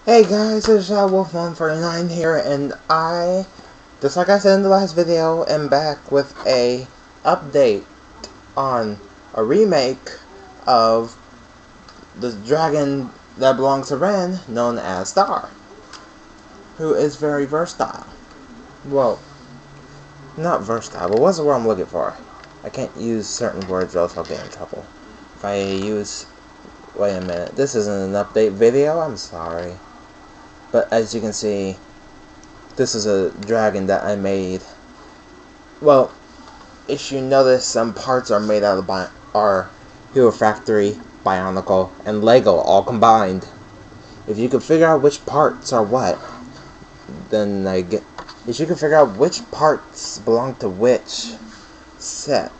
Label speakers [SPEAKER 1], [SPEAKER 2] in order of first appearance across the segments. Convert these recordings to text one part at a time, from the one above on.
[SPEAKER 1] Hey guys, it's Wolf149 here, and just like I said in the last video, am back with a update on a remake of the dragon that belongs to Ren, known as Star, who is very versatile. Well, not versatile, but what's the word I'm looking for? I can't use certain words or else I'll get in trouble. If I use... Wait a minute, this isn't an update video, I'm sorry. But as you can see, this is a dragon that I made. Well, if you notice, some parts are made out of Hero Factory, Bionicle, and Lego all combined. If you can figure out which parts are what, then if you can figure out which parts belong to which series,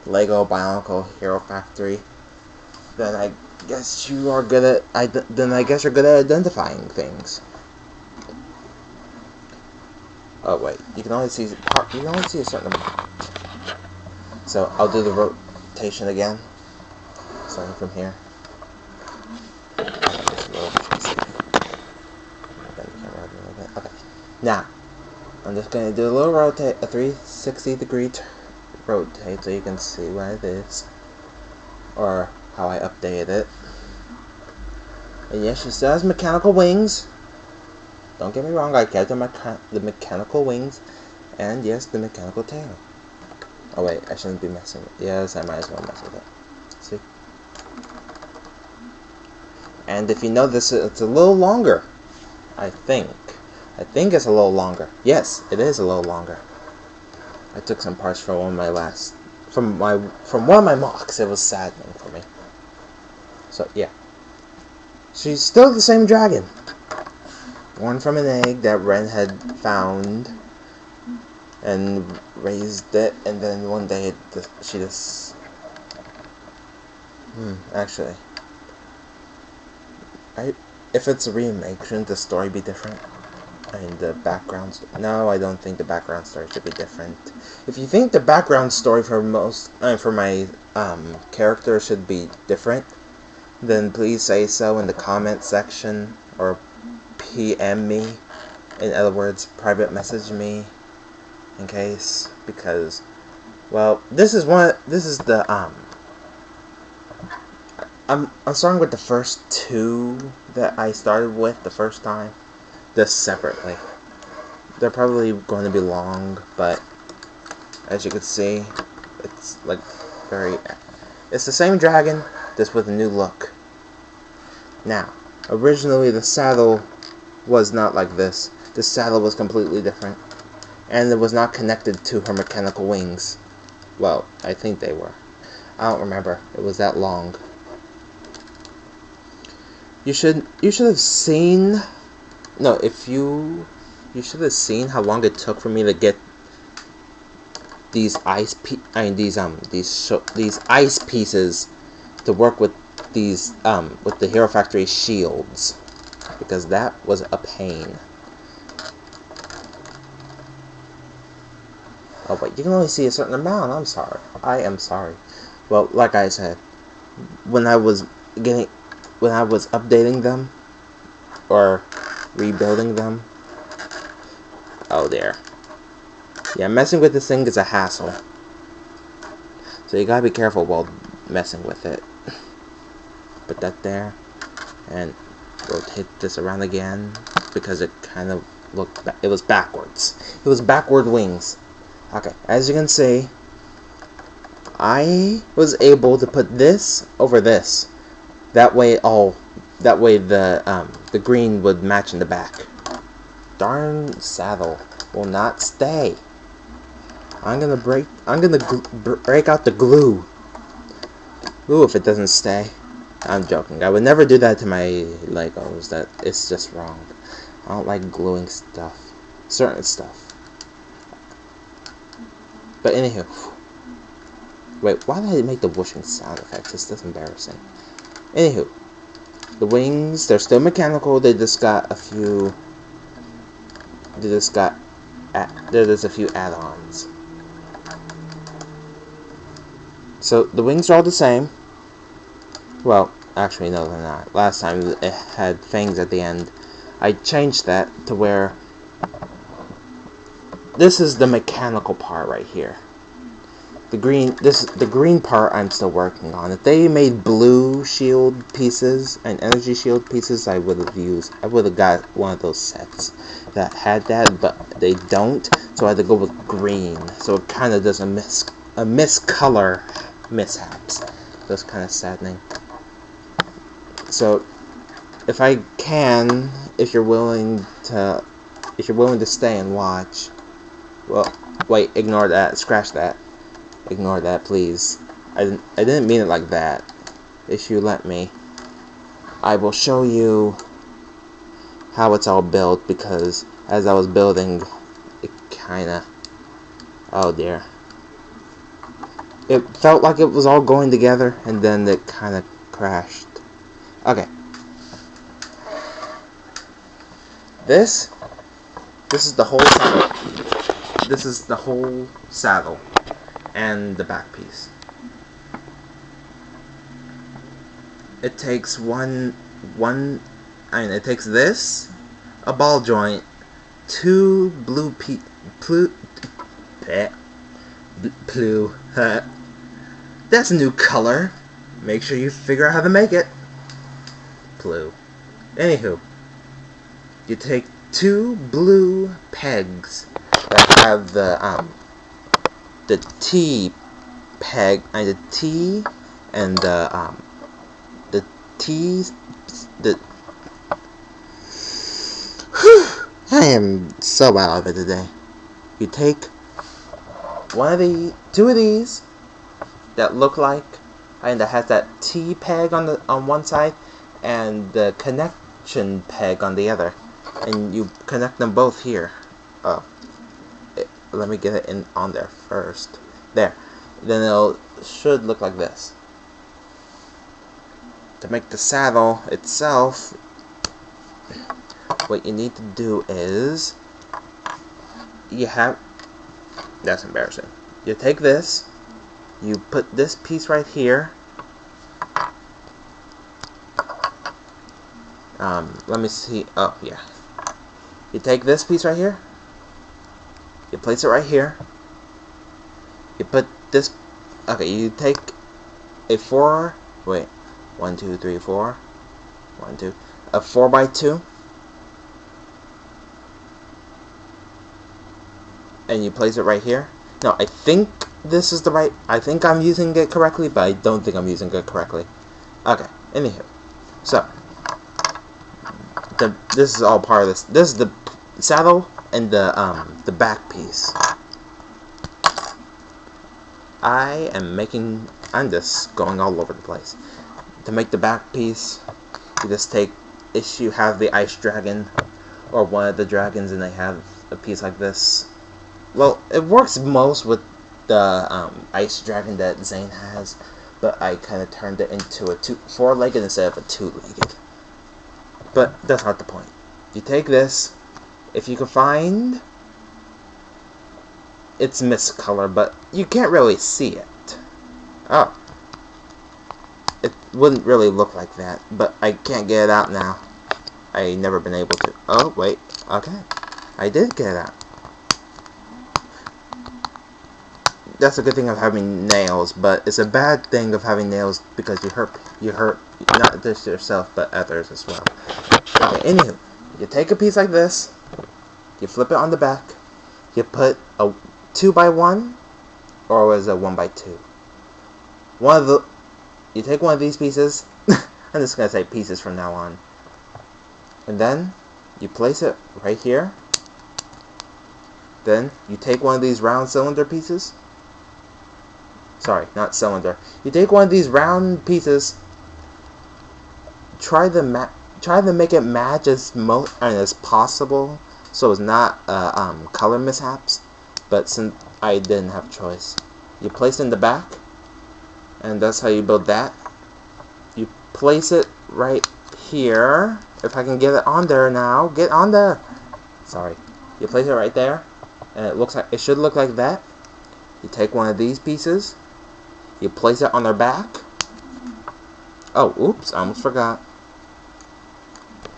[SPEAKER 1] Lego, Bionicle, Hero Factory, then I guess you are good at. Then I guess you're good at identifying things. Oh wait, you can only see a certain amount. So I'll do the rotation again, starting from here. Okay, now I'm just gonna do a little rotate, a 360-degree rotate, so you can see what it is, or how I updated it. And yes, she still has mechanical wings. Don't get me wrong, I kept the mechanical wings, and yes, the mechanical tail. Oh wait, I shouldn't be messing with it. Yes, I might as well mess with it. See? And if you notice, it's a little longer. I think it's a little longer. Yes, it is a little longer. I took some parts from one of my mocks. It was saddening for me. So yeah, she's still the same dragon, born from an egg that Ren had found and raised it, and then one day she just actually, if it's a remake, shouldn't the story be different? I mean, the background... No, I don't think the background story should be different. If you think the background story for my character should be different, then please say so in the comment section, or PM me. In other words, private message me, in case, because, well, this is the, I'm starting with the first two that I started with the first time, just separately. They're probably going to be long, but as you can see, it's it's the same dragon, just with a new look. Now, originally the saddle was not like this. The saddle was completely different, and it was not connected to her mechanical wings. Well, I think they were. I don't remember. It was that long. You should have seen... No, you should have seen how long it took for me to get these ice pieces to work with with the Hero Factory shields, because that was a pain. Oh wait, you can only see a certain amount. I'm sorry. I am sorry. Well, like I said, when I was updating them or rebuilding them, oh there. Yeah, messing with this thing is a hassle. So you gotta be careful while messing with it. Put that there, and rotate this around again, because it kind of it was backwards. It was backward wings. Okay, as you can see, I was able to put this over this. That way the green would match in the back. Darn saddle will not stay. I'm gonna break out the glue. Ooh, if it doesn't stay. I'm joking. I would never do that to my Legos. It's just wrong. I don't like gluing stuff. Certain stuff. But anywho. Wait, why did I make the whooshing sound effects? It's just embarrassing. Anywho. The wings, they're still mechanical. They just got a few... there's a few add-ons. So, the wings are all the same. Well, Actually, no, they're not. Last time it had fangs at the end. I changed that to where this is the mechanical part right here. The green part I'm still working on. If they made blue shield pieces and energy shield pieces, I would have got one of those sets that had that, but they don't, so I had to go with green. So it kind of does a miscolor mishaps. That's kind of saddening. So if I can, if you're willing to stay and watch, well, wait, ignore that, scratch that. Ignore that, please. I didn't mean it like that. If you let me, I will show you how it's all built, because as I was building, it kinda... oh dear. It felt like it was all going together, and then it kinda crashed. Okay. This is the whole saddle. This is the whole saddle and the back piece. It takes it takes this, a ball joint, two blue that's a new color. Make sure you figure out how to make it. Blue. Anywho, you take two blue pegs that have the T peg and the T and the T's the I am so out of it today. You take two of these that look like, and that has that T peg on one side and the connection peg on the other, and you connect them both here. Let me get it on there first. There. Then it should look like this. To make the saddle itself, what you need to do is that's embarrassing. You take this, you put this piece right here. Let me see. Oh, yeah. You take this piece right here. You place it right here. You put this... okay, you take a 4... wait. 1, 2, 3, 4. 1, 2. A 4x2. And you place it right here. Now, I think this is the right... I think I'm using it correctly, but I don't think I'm using it correctly. Okay, anywho. So, this is all part of this. This is the saddle and the back piece. I'm just going all over the place. To make the back piece, you just take, if you have the ice dragon or one of the dragons and they have a piece like this. Well, it works most with the ice dragon that Zane has, but I kind of turned it into a four-legged instead of a two-legged. But that's not the point. You take this, if you can find, it's miscolor, but you can't really see it. Oh. It wouldn't really look like that, but I can't get it out now. I never been able to. Oh, wait. Okay. I did get it out. That's a good thing of having nails, but it's a bad thing of having nails because you hurt not just yourself, but others as well. Okay, anywho, you take a piece like this, you flip it on the back, you put a 2x1, or was it 1x2? You take one of these pieces, I'm just gonna say pieces from now on, and then you place it right here. Then you take one of these round cylinder pieces. Sorry, not cylinder. You take one of these round pieces. Try to make it match as possible, so it's not color mishaps. But since I didn't have a choice, you place it in the back, and that's how you build that. You place it right here. If I can get it on there now, get on there. Sorry. You place it right there, and it should look like that. You take one of these pieces. You place it on their back, Oh, oops, I almost forgot.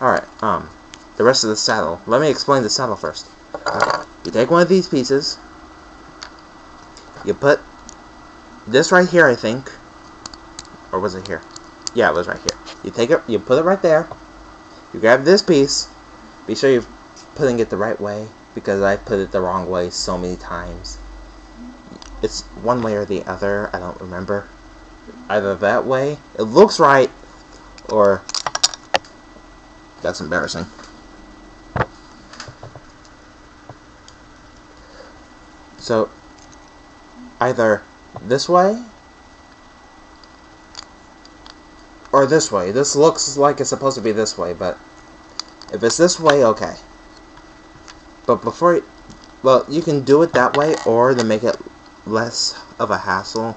[SPEAKER 1] Alright, the rest of the saddle. Let me explain the saddle first. Okay. You take one of these pieces, you put this right here, I think. Or was it here? Yeah, it was right here. You take it, you put it right there. You grab this piece. Be sure you're putting it the right way, because I put it the wrong way so many times. It's one way or the other, I don't remember. Either that way, it looks right, or that's embarrassing. So, either this way, or this way. This looks like it's supposed to be this way, but if it's this way, okay. But before, well, you can do it that way, or to make it less of a hassle.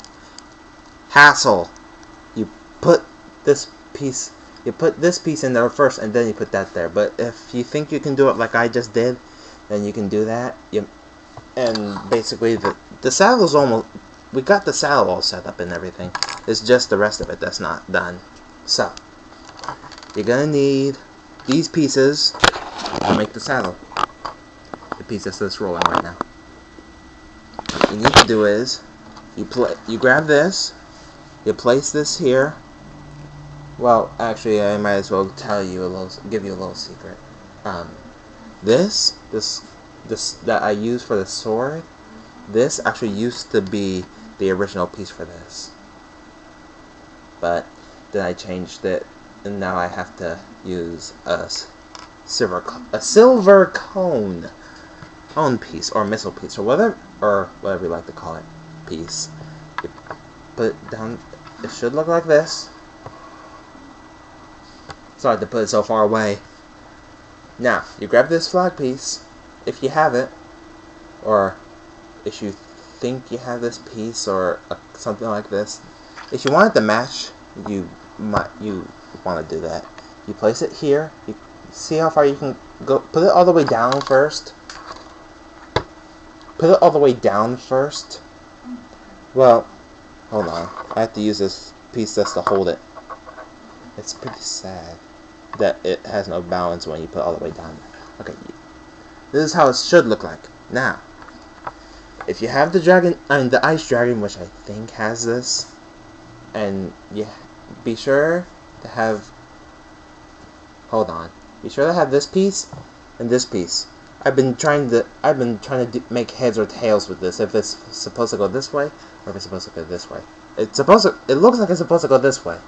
[SPEAKER 1] You put this piece, you put this piece in there first, and then you put that there. But if you think you can do it like I just did, then you can do that. And basically, the saddle's almost, we got the saddle all set up and everything. It's just the rest of it that's not done. So, you're gonna need these pieces to make the saddle. The piece that's rolling right now. What you need to do is, you grab this, you place this here. Well, actually, I might as well give you a little secret. This that I use for the sword, this actually used to be the original piece for this. But then I changed it, and now I have to use a silver cone piece, or missile piece, or whatever you like to call it, piece. You put it down. It should look like this. Sorry to put it so far away. Now, you grab this flag piece, if you have it, or if you think you have this piece, or something like this. If you want it to match, you want to do that. You place it here. You see how far you can go. Put it all the way down first. Put it all the way down first. Well, hold on. I have to use this piece just to hold it. It's pretty sad that it has no balance when you put it all the way down. Okay, this is how it should look like. Now, if you have the ice dragon, which I think has this, and you be sure to have. Hold on. Be sure to have this piece and this piece. I've been trying to make heads or tails with this. If it's supposed to go this way, or if it's supposed to go this way. It looks like it's supposed to go this way.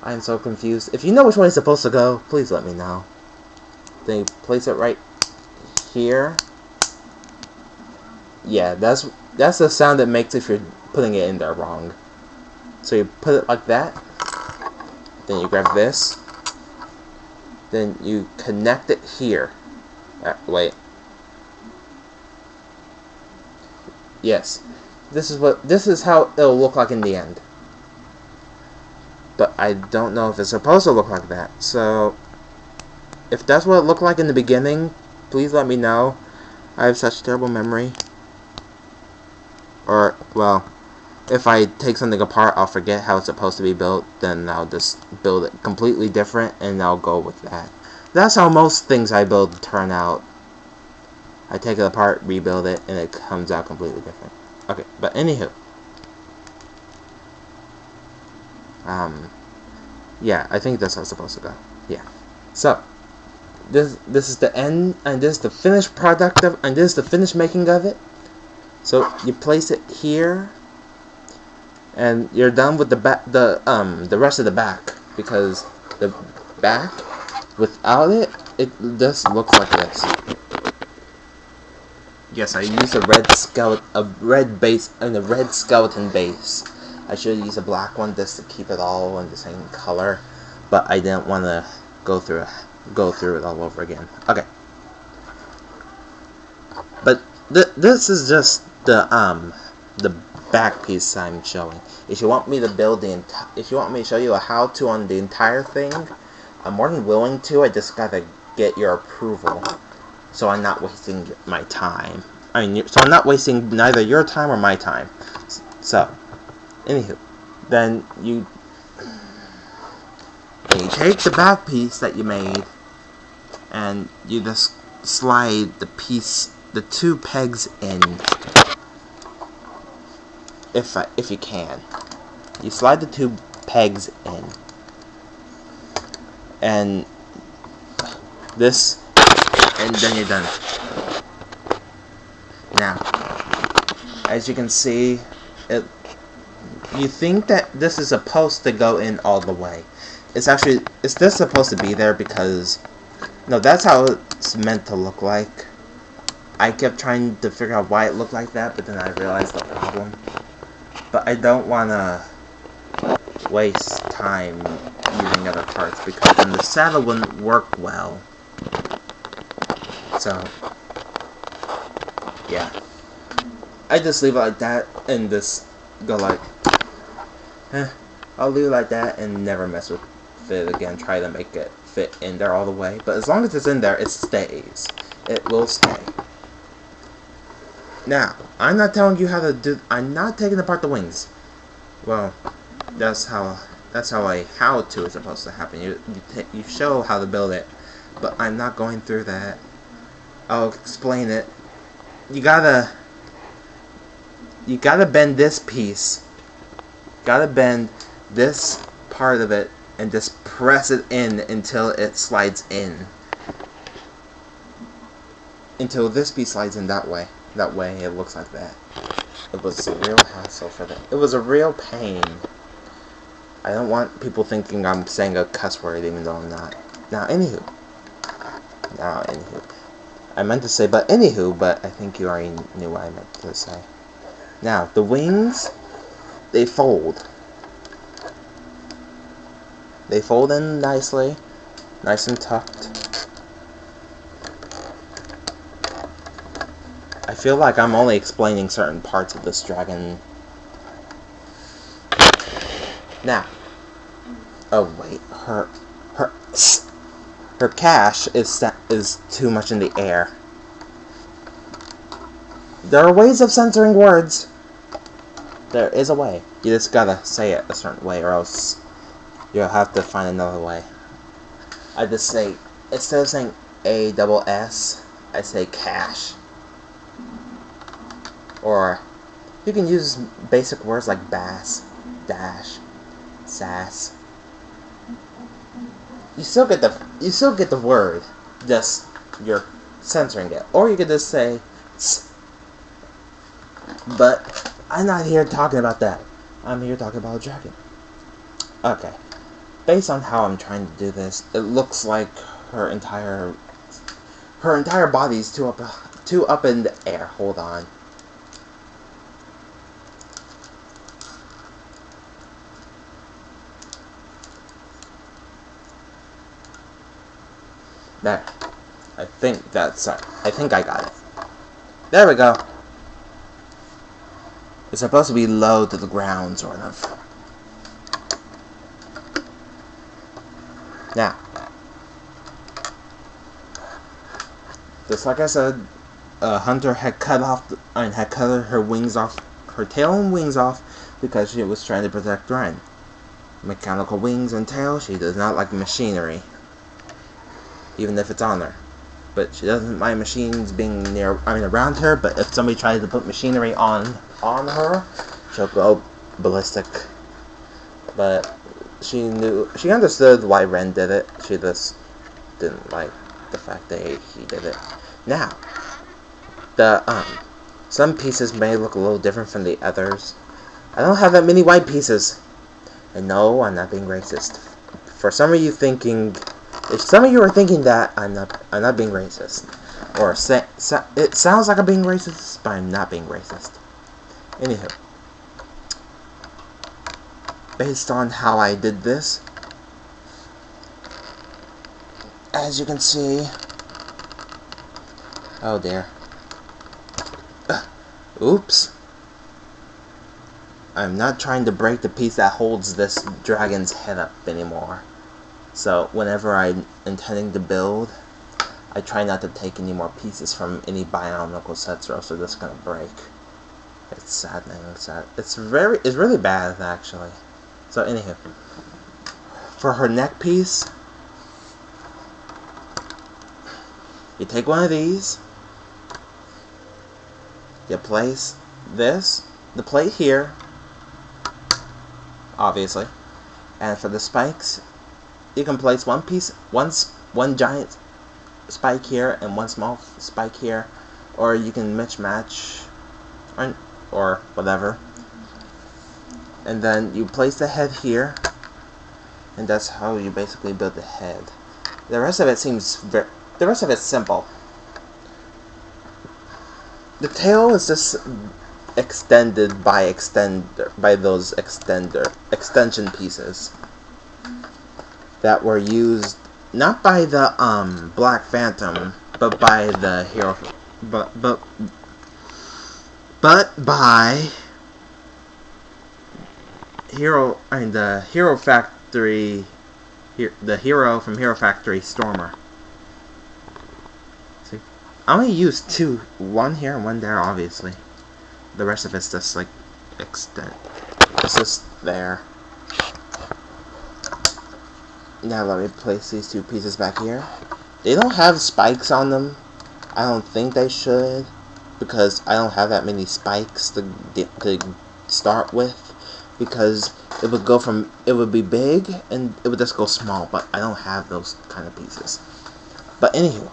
[SPEAKER 1] I am so confused. If you know which way it's supposed to go, please let me know. Then you place it right here. Yeah, that's the sound it makes if you're putting it in there wrong. So you put it like that. Then you grab this. Then you connect it here. Wait. Yes. This is how it'll look like in the end. But I don't know if it's supposed to look like that. So, if that's what it looked like in the beginning, please let me know. I have such terrible memory. Or, well, if I take something apart, I'll forget how it's supposed to be built. Then I'll just build it completely different, and I'll go with that. That's how most things I build turn out. I take it apart, rebuild it, and it comes out completely different. Okay, but anywho. Yeah, I think that's how it's supposed to go. Yeah. So, this is the end, and this is the finished product and this is the finished making of it. So, you place it here, and you're done with the rest of the back, because the back, without it, it just looks like this. Yes, I used a red base, and a red skeleton base. I should use a black one just to keep it all in the same color, but I didn't want to go through it all over again. Okay, but this is just the back piece I'm showing. If you want me to show you a how-to on the entire thing, I'm more than willing to. I just gotta get your approval, so I'm not wasting my time. So I'm not wasting neither your time or my time. So, anywho, then you And you take the back piece that you made, and you just slide the 2 pegs in. If you can, you slide the 2 pegs in, and then you're done. Now, as you can see, you think that this is supposed to go in all the way. It's this supposed to be there because, no, that's how it's meant to look like. I kept trying to figure out why it looked like that, but then I realized the problem. But I don't want to waste time using other parts because then the saddle wouldn't work well. So, yeah. I just leave it like that and just go like, I'll leave it like that and never mess with it again. Try to make it fit in there all the way. But as long as it's in there, it stays. It will stay. Now, I'm not telling you how to do. I'm not taking apart the wings. Well, that's how a how-to is supposed to happen. You show how to build it, but I'm not going through that. I'll explain it. You gotta bend this piece. Gotta bend this part of it and just press it in until it slides in. Until this piece slides in that way. That way it looks like that. It was a real hassle for that. It was a real pain. I don't want people thinking I'm saying a cuss word even though I'm not. Now, anywho. I meant to say but anywho, but I think you already knew what I meant to say. Now, the wings, they fold. They fold in nicely. Nice and tucked. I feel like I'm only explaining certain parts of this dragon. Now, oh wait, her cache is too much in the air. There are ways of censoring words. There is a way. You just gotta say it a certain way, or else you'll have to find another way. I just say, instead of saying ASS, I say cache. Or you can use basic words like bass, dash, sass. You still get the word, just you're censoring it. Or you could just say s. But I'm not here talking about that. I'm here talking about a dragon. Okay. Based on how I'm trying to do this, it looks like her entire body's too up in the air. Hold on. There. I think I got it. There we go. It's supposed to be low to the ground, sort of. Now, just like I said, Hunter had cut her wings off, her tail and wings off, because she was trying to protect Ren. Mechanical wings and tail, she does not like machinery, even if it's on her. But she doesn't mind machines being around her. But if somebody tries to put machinery on her, she'll go ballistic. But she understood why Ren did it. She just didn't like the fact that he did it. Now, some pieces may look a little different from the others. I don't have that many white pieces. And no, I'm not being racist. For some of you thinking, if some of you are thinking that, I'm not being racist. Or it sounds like I'm being racist, but I'm not being racist. Anywho, based on how I did this, as you can see, oh dear, oops, I'm not trying to break the piece that holds this dragon's head up anymore. So whenever I'm intending to build, I try not to take any more pieces from any bionicle sets, or else they're just gonna break. It's saddening. It's really bad, actually. So anywho, for her neck piece, you take one of these, you place the plate here, obviously, and for the spikes, you can place one giant spike here and one small spike here, or you can match, or whatever. And then you place the head here, and that's how you basically build the head. The rest of it simple. The tail is just extended by those extension pieces that were used not by the Black Phantom, but by the Hero, but by the Hero Factory, the hero from Hero Factory, Stormer. See, I only used one here and one there, obviously. The rest of it's just like extent. It's just there. Now let me place these two pieces back here. They don't have spikes on them. I don't think they should, because I don't have that many spikes to start with, because it would be big and it would just go small, but I don't have those kind of pieces. But anywho,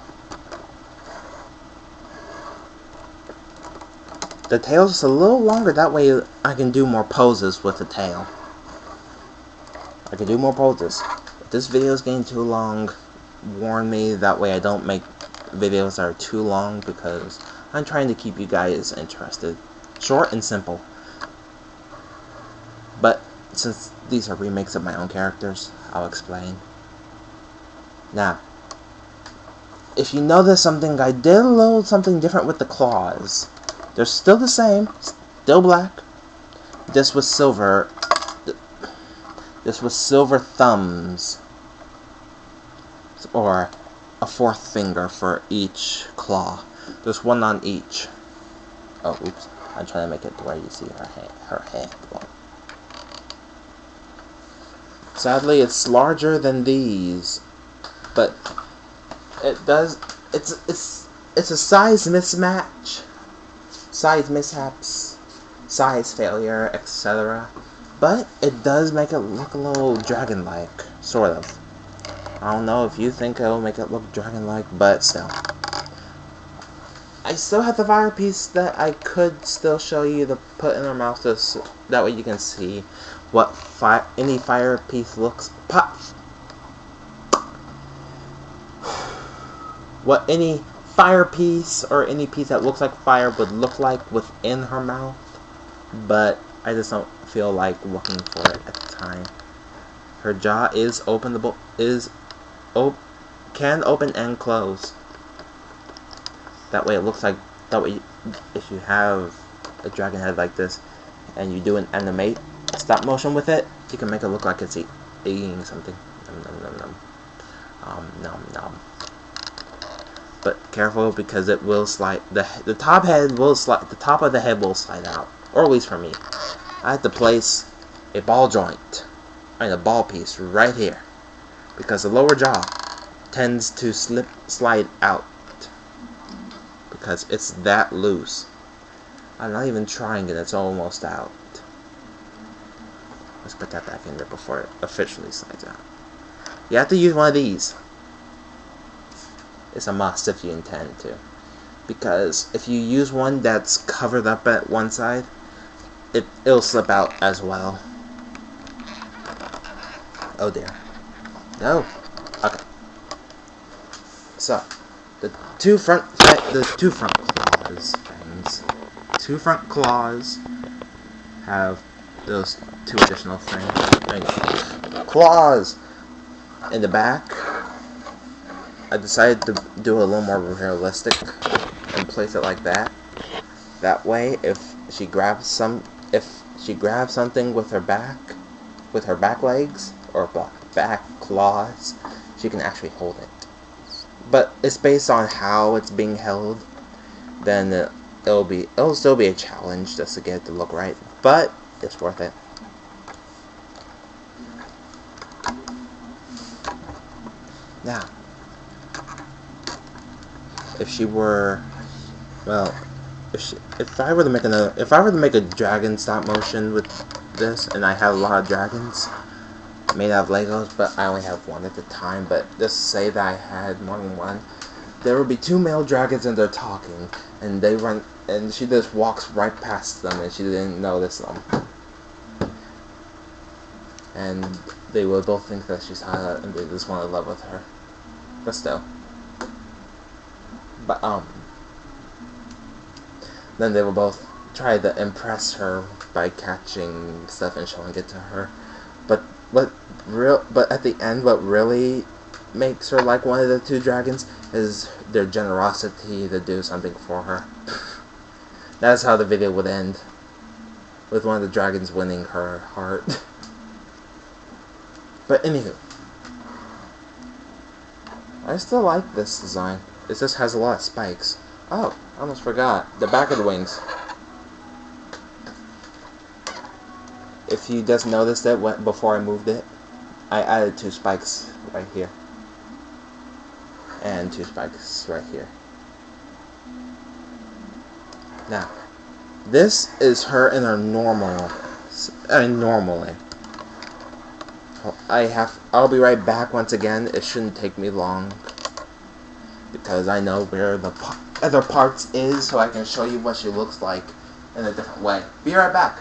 [SPEAKER 1] the tail's just a little longer, that way I can do more poses with the tail. I can do more poses. If this video is getting too long, warn me, that way I don't make videos that are too long, because I'm trying to keep you guys interested. Short and simple. But since these are remakes of my own characters, I'll explain. Now, if you notice something, I did a little something different with the claws. They're still the same, still black. This was silver. This was silver thumbs, or a fourth finger for each claw. There's one on each. Oh, oops. I'm trying to make it to where you see her head. Well, sadly, it's larger than these, but it's a size mismatch, size mishaps, size failure, etc. But it does make it look a little dragon-like, sort of. I don't know if you think it'll make it look dragon-like, but still. I still have the fire piece that I could still show you to put in her mouth, that way you can see what any fire piece looks what any fire piece or any piece that looks like fire would look like within her mouth, but I just don't feel like looking for it at the time. Her jaw is openable, can open and close. That way it looks like, if you have a dragon head like this and you do an animate stop motion with it, you can make it look like it's eating something. Nom nom nom nom. Nom nom. But careful, because it will slide. The top head will slide. The top of the head will slide out, or at least for me. I have to place a ball joint and a ball piece right here, because the lower jaw tends to slide out, because it's that loose. I'm not even trying it, it's almost out. Let's put that back in there before it officially slides out. You have to use one of these. It's a must if you intend to. Because if you use one that's covered up at one side, it'll slip out as well. Oh dear. No. Okay. So, the two front claws, friends. Two front claws have those two additional things. Claws in the back. I decided to do a little more realistic and place it like that. That way, if she grabs something with her back legs or back claws, she can actually hold it. But it's based on how it's being held. Then it'll still be a challenge just to get it to look right, but it's worth it. Now, if she were, well, if I were to make a dragon stop motion with this, and I have a lot of dragons made out of Legos, but I only have one at the time. But just say that I had more than one, there would be two male dragons and they're talking, and they run, and she just walks right past them, and she didn't notice them, and they will both think that she's hot, and they just want to love with her. But still, but then they will both try to impress her by catching stuff and showing it to her. But but at the end, what really makes her like one of the two dragons is their generosity to do something for her. That's how the video would end, with one of the dragons winning her heart. But anywho, I still like this design. It just has a lot of spikes. Oh, I almost forgot. The back of the wings. If you just noticed it before I moved it, I added two spikes right here. And two spikes right here. Now, this is her in her normally. I'll be right back once again. It shouldn't take me long, because I know where the other parts is, so I can show you what she looks like in a different way. Be right back.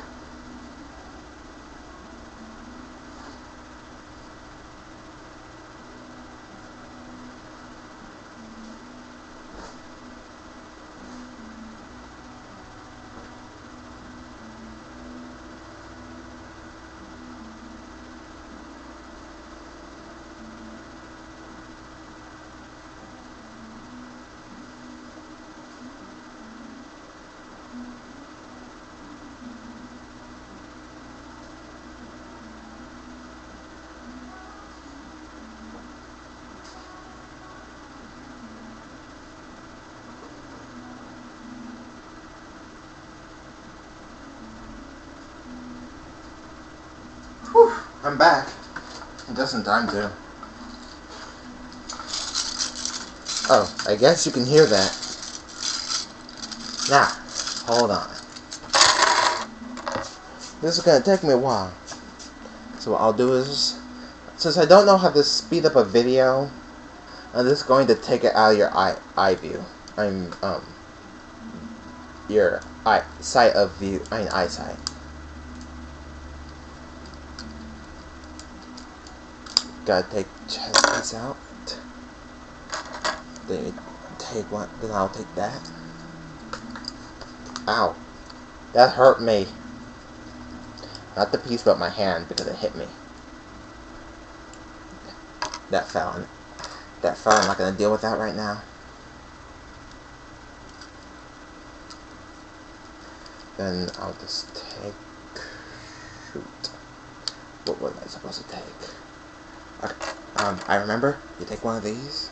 [SPEAKER 1] Whew, I'm back. Just in time too. Oh, I guess you can hear that. Now, hold on. This is gonna take me a while. So what I'll do is, since I don't know how to speed up a video, I'm just going to take it out of your eye view. Your eyesight. Gotta take chest piece out. Then you take one. Then I'll take that. Ow, that hurt me. Not the piece, but my hand, because it hit me. That fell. I'm not gonna deal with that right now. Then I'll just take. Shoot. What was I supposed to take? Okay. I remember. You take one of these.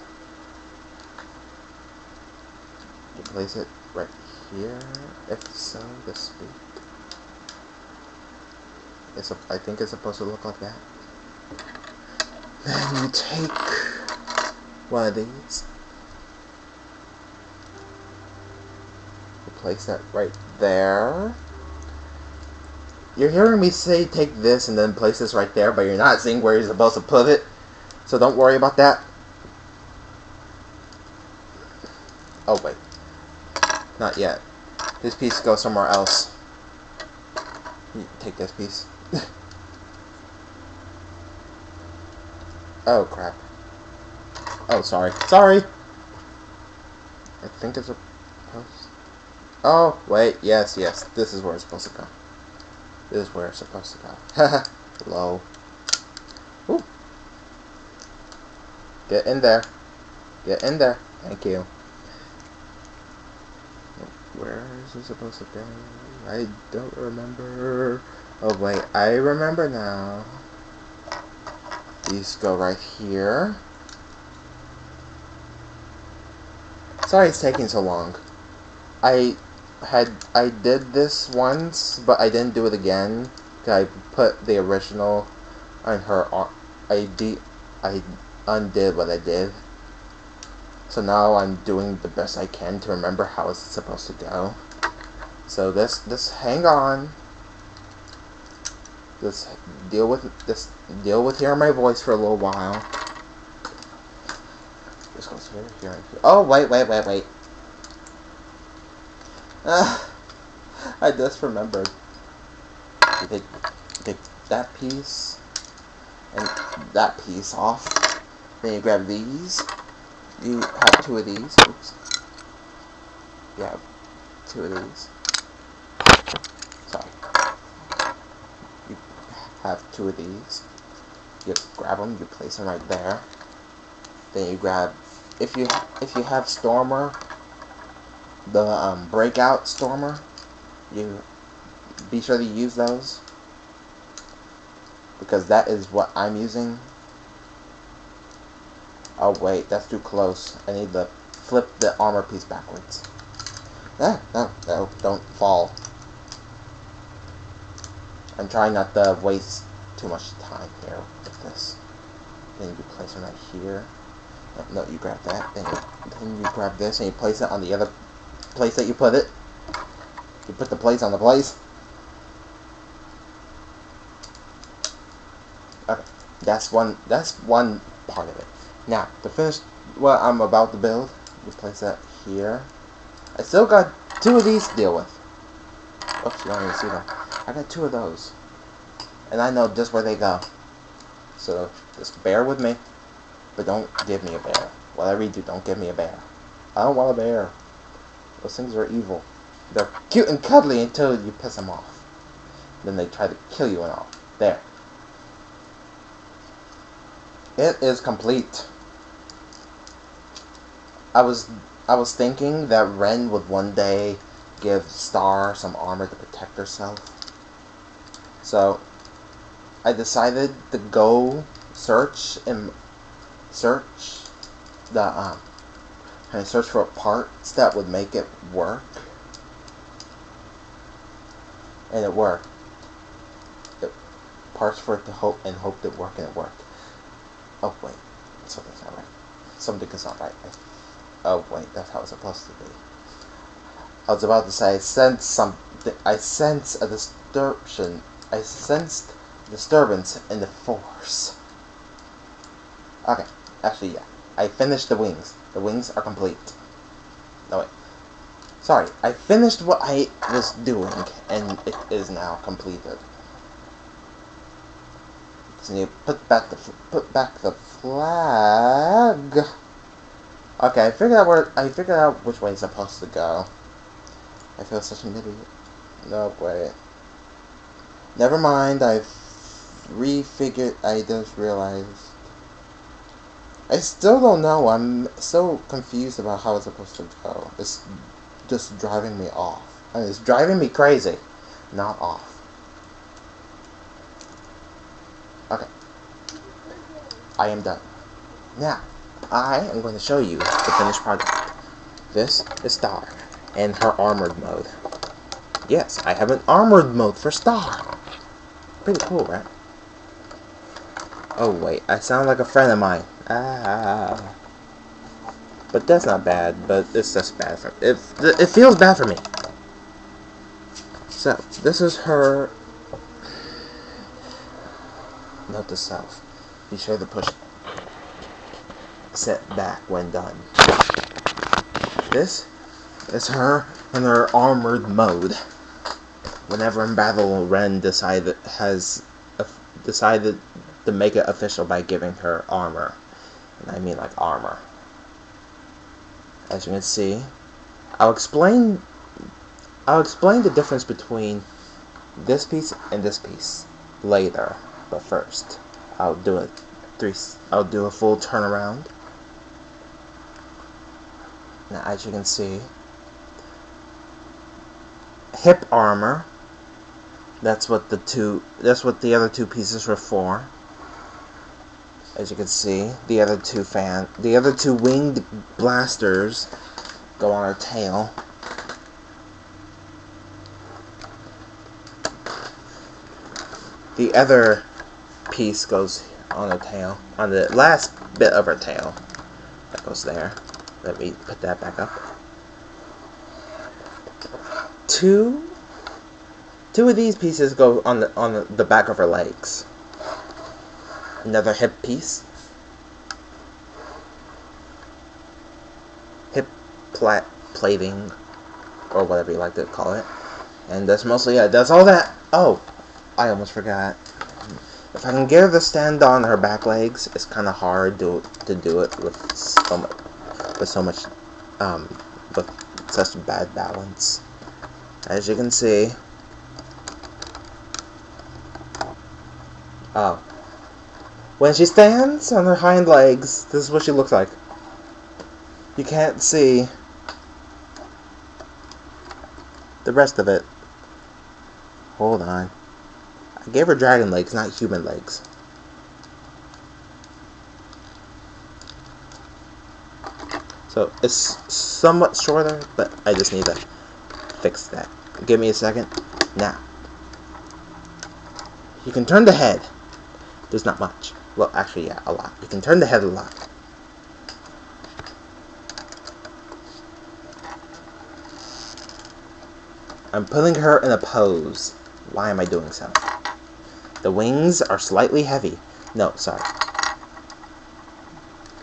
[SPEAKER 1] You place it right here, if so to speak. I think it's supposed to look like that. Then you take one of these. You place that right there. You're hearing me say take this and then place this right there, but you're not seeing where you're supposed to put it. So don't worry about that. Oh wait. Not yet. This piece goes somewhere else. You take this piece. Oh crap. Oh, sorry. Sorry! I think it's supposed... Oh, wait. Yes. This is where it's supposed to go. This is where it's supposed to go. Haha. Low. Ooh. Get in there. Get in there. Thank you. Where is it supposed to go? I don't remember. Oh, wait. I remember now. These go right here. Sorry it's taking so long. I did this once, but I didn't do it again. I put the original on her ID. undid what I did. So now I'm doing the best I can to remember how it's supposed to go. So this hang on. Just deal with hearing my voice for a little while. This goes here, here, and here. Oh, wait. I just remembered. You take that piece and that piece off. Then you grab these. You have two of these. Oops. You have two of these. Sorry. You have two of these. You grab them. You place them right there. Then you grab, if you have Stormer, the breakout Stormer, you be sure to use those, because that is what I'm using. Oh wait, that's too close. I need to flip the armor piece backwards. No, don't fall. I'm trying not to waste too much time here with this. Then you place them right here. No, you grab that. Then you grab this and you place it on the other place that you put it. You put the place on the place. Okay, that's one part of it. Now, to finish what I'm about to build, you place that here. I still got two of these to deal with. Oops, you don't even see them. I got two of those. And I know just where they go. So, just bear with me. But don't give me a bear. Whatever you do, don't give me a bear. I don't want a bear. Those things are evil. They're cute and cuddly until you piss them off. Then they try to kill you and all. There. It is complete. I was thinking that Ren would one day give Star some armor to protect herself. So I decided to go search the search for parts that would make it work. And it worked. Parts for it to hope it worked, and it worked. Oh wait, something's not right. Something is not right. Oh wait, that's how it's supposed to be. I was about to say I sensed a distortion. I sensed disturbance in the force. Okay, actually yeah. I finished the wings. The wings are complete. No wait. Sorry, I finished what I was doing, and it is now completed. So you put back the flag. Okay, I figured out which way it's supposed to go. I feel such an idiot. No, wait. Never mind, I've refigured. I just realized. I still don't know. I'm so confused about how it's supposed to go. It's just driving me off. I mean, it's driving me crazy. Not off. Okay. I am done. Now, I am going to show you the finished project. This is Star and her armored mode. Yes, I have an armored mode for Star. Pretty cool, right? Oh wait, I sound like a friend of mine. Ah. But that's not bad, but it's just bad for it feels bad for me. So, this is her. Note to self. Be sure to push set back when done. This is her in her armored mode. Whenever in battle, Ren has decided to make it official by giving her armor. And I mean like armor. As you can see, I'll explain the difference between this piece and this piece later. But first, I'll do a full turnaround. Now, as you can see, hip armor. That's what the other two pieces were for. As you can see, the other two winged blasters go on her tail. The other piece goes on her tail, on the last bit of her tail. That goes there. Let me put that back up. Two of these pieces go on the back of her legs. Another hip piece. Hip plating, or whatever you like to call it. And that's mostly it. That's all that. Oh, I almost forgot. If I can get her to stand on her back legs, it's kind of hard to do it with so much, with such bad balance. As you can see. Oh. When she stands on her hind legs, this is what she looks like. You can't see the rest of it. Hold on. I gave her dragon legs, not human legs. So it's somewhat shorter, but I just need to fix that. Give me a second. Now, you can turn the head. There's not much. Well, actually, yeah, a lot. You can turn the head a lot. I'm putting her in a pose. Why am I doing so? The wings are slightly heavy. No, sorry.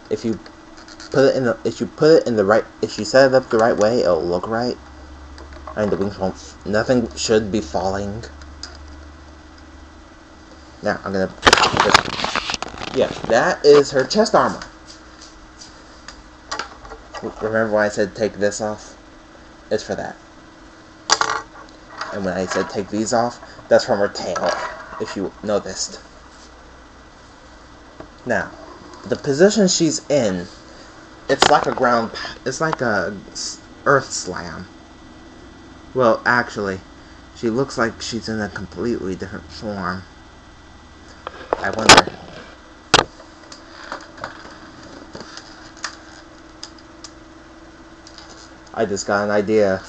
[SPEAKER 1] If you set it up the right way, it'll look right. And the wings won't. Nothing should be falling. Now I'm gonna. Yeah, that is her chest armor. Remember when I said take this off? It's for that. And when I said take these off, that's from her tail, if you noticed. Now, the position she's in, it's like a earth slam. Well, actually, she looks like she's in a completely different form. I wonder. I just got an idea.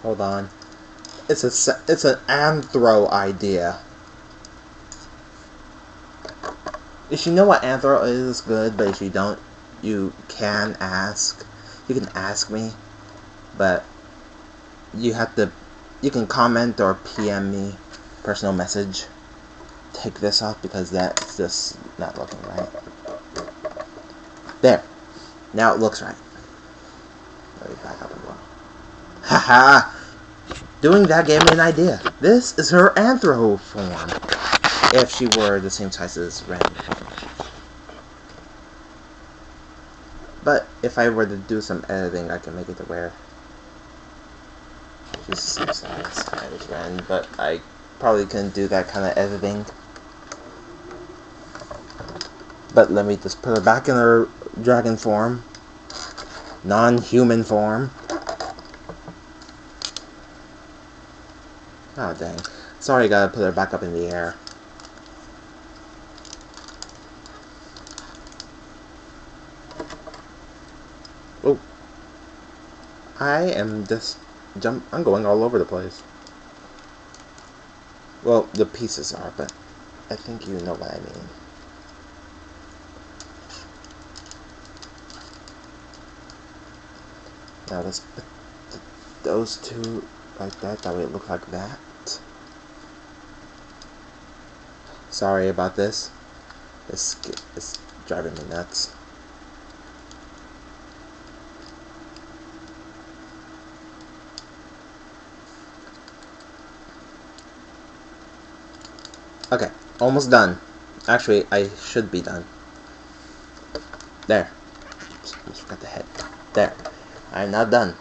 [SPEAKER 1] Hold on. It's an anthro idea. If you know what anthro is, good. But if you don't, you can ask. You can ask me, but you can comment or PM me, personal message. Take this off because that's just not looking right. There. Now it looks right. Let me back up a little. Haha! Doing that gave me an idea. This is her anthro form. If she were the same size as Ren. But if I were to do some editing, I can make it to where she's the same size as Ren. But I probably couldn't do that kind of editing. But let me just put her back in her dragon form. Non-human form. Oh, dang. Sorry, gotta put her back up in the air. Oh. I am just I'm going all over the place. Well, the pieces are, but I think you know what I mean. Now let's put those two like that. That way it looks like that. Sorry about this. It's driving me nuts. Okay, almost done. Actually, I should be done. There. Oops, almost forgot the head. There. I'm not done.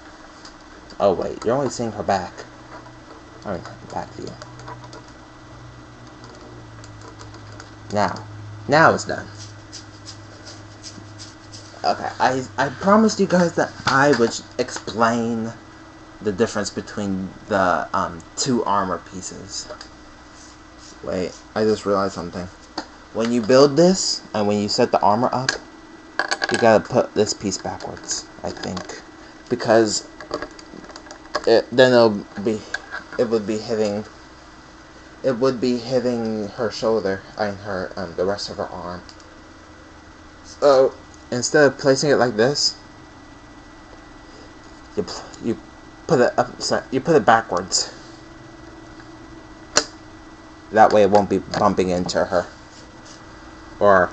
[SPEAKER 1] Oh wait, you're only seeing her back. Alright, the back view. Now it's done. Okay, I promised you guys that I would explain the difference between the two armor pieces. Wait, I just realized something. When you build this, and when you set the armor up, You gotta put this piece backwards, I think, because then it would be hitting her shoulder and her the rest of her arm. So instead of placing it like this, you put it upside. You put it backwards. That way, it won't be bumping into her or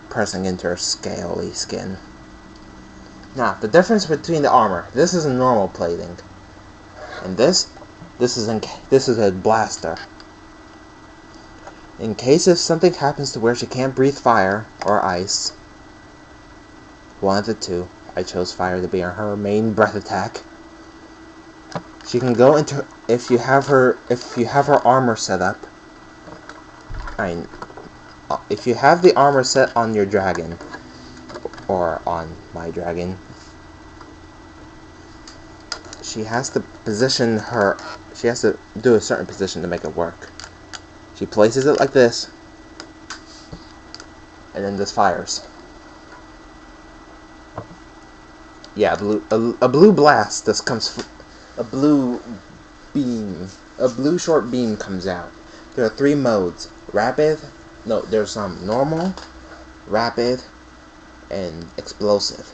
[SPEAKER 1] pressing into her scaly skin. Now, the difference between the armor. This is a normal plating, and this is a blaster. In case if something happens to where she can't breathe fire or ice, one of the two. I chose fire to be her main breath attack. She can go into if you have her armor set up. If you have the armor set on your dragon or on my dragon, she has to do a certain position to make it work. She places it like this, and then this fires. Yeah, a blue blast. A blue short beam comes out. There are 3 modes: rapid. No, there's normal, rapid, and explosive.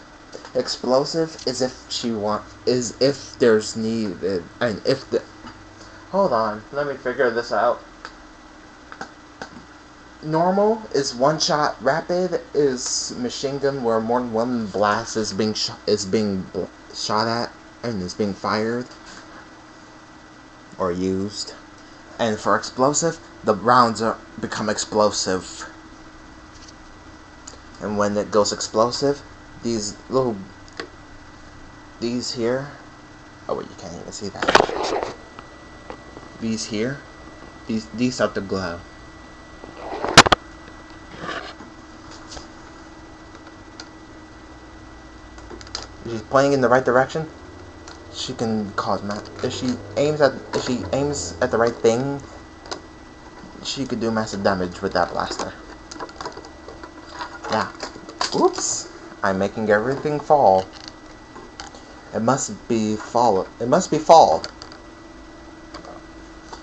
[SPEAKER 1] Explosive is if there's needed, and if the. Hold on, let me figure this out. Normal is one shot. Rapid is machine gun where more than one blast is being shot at and is being fired or used. And for explosive, the rounds become explosive. And when it goes explosive, these here. Oh wait, you can't even see that. These here, these start to glow. If she's pointing in the right direction, she can cause if she aims at the right thing, she could do massive damage with that blaster. Now, oops, I'm making everything fall. It must be fall.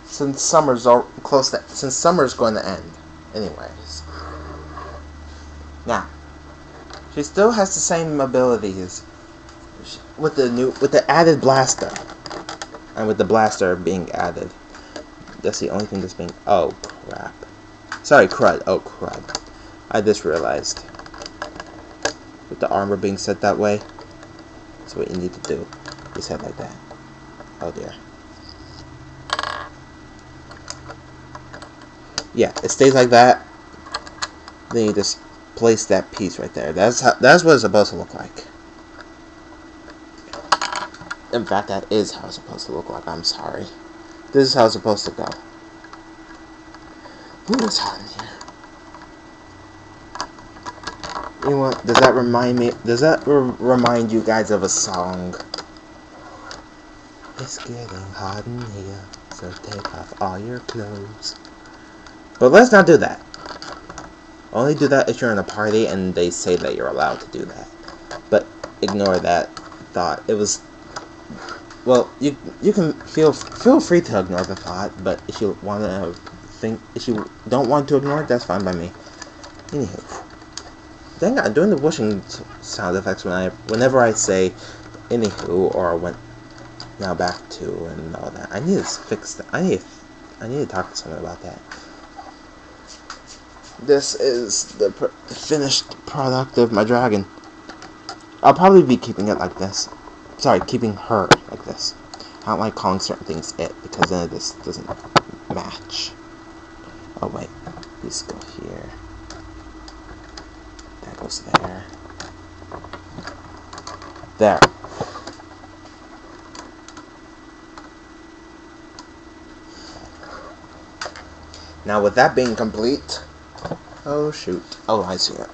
[SPEAKER 1] Since summer's going to end. Anyways. Now, she still has the same abilities with the added blaster. And with the blaster being added. That's the only thing that's being... Oh, crap. Sorry, crud. Oh, crud. I just realized. With the armor being set that way, that's what you need to do. You set like that. Oh, dear. Yeah, it stays like that. Then you just place that piece right there. That's what it's supposed to look like. In fact, that is how it's supposed to look like. I'm sorry. This is how it's supposed to go. Ooh, it's hot in here. You know what? Does that remind you guys of a song? It's getting hot in here, so take off all your clothes. But let's not do that. Only do that if you're in a party and they say that you're allowed to do that. But ignore that thought. It was... Well, you can feel free to ignore the thought, but if you if you don't want to ignore it, that's fine by me. Anywho, dang, I'm doing the whooshing sound effects whenever I say anywho or when now back to and all that. I need to fix that. I need to talk to someone about that. This is the finished product of my dragon. I'll probably be keeping it like this. Sorry, keeping her like this. I don't like calling certain things it, because then it just doesn't match. Oh wait, these go here. That goes there. There. Now with that being complete... Oh shoot. Oh, I see it.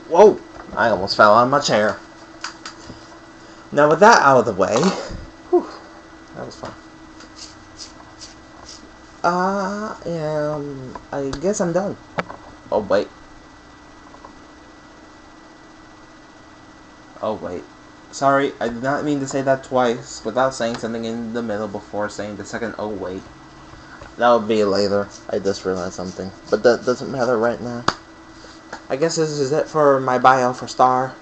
[SPEAKER 1] Whoa! I almost fell on my chair. Now with that out of the way... Whew, that was fun. I guess I'm done. Oh, wait. Oh wait. Sorry, I did not mean to say that twice without saying something in the middle before saying the second oh wait. That would be later. I just realized something. But that doesn't matter right now. I guess this is it for my bio for Star.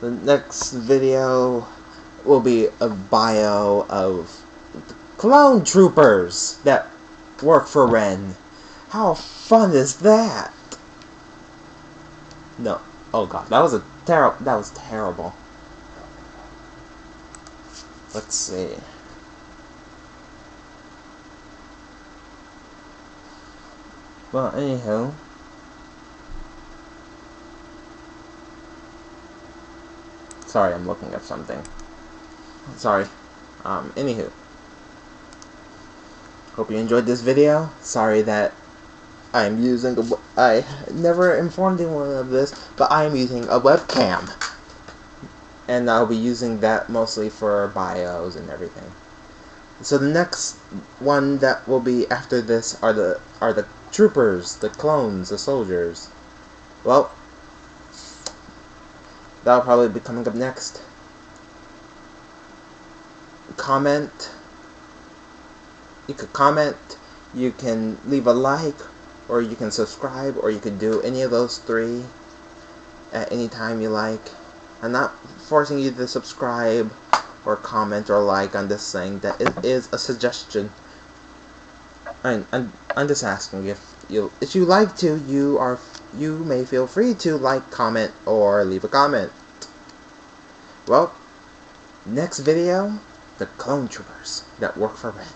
[SPEAKER 1] The next video will be a bio of clone troopers that work for Ren. How fun is that? No. Oh god, that was terrible. Let's see. Well, anywho. Sorry, I'm looking at something. Sorry. Anywho. Hope you enjoyed this video. Sorry that I'm using I never informed anyone of this, but I am using a webcam. And I'll be using that mostly for bios and everything. So the next one that will be after this are the troopers, the clones, the soldiers. Well, that'll probably be coming up next. Comment. You could comment, you can leave a like, or you can subscribe, or you could do any of those three at any time you like. I'm not forcing you to subscribe or comment or like on this thing. That it is a suggestion. I'm just asking if you like to, you may feel free to like, comment, or leave a comment. Well, next video, the clone troopers that work for Ren.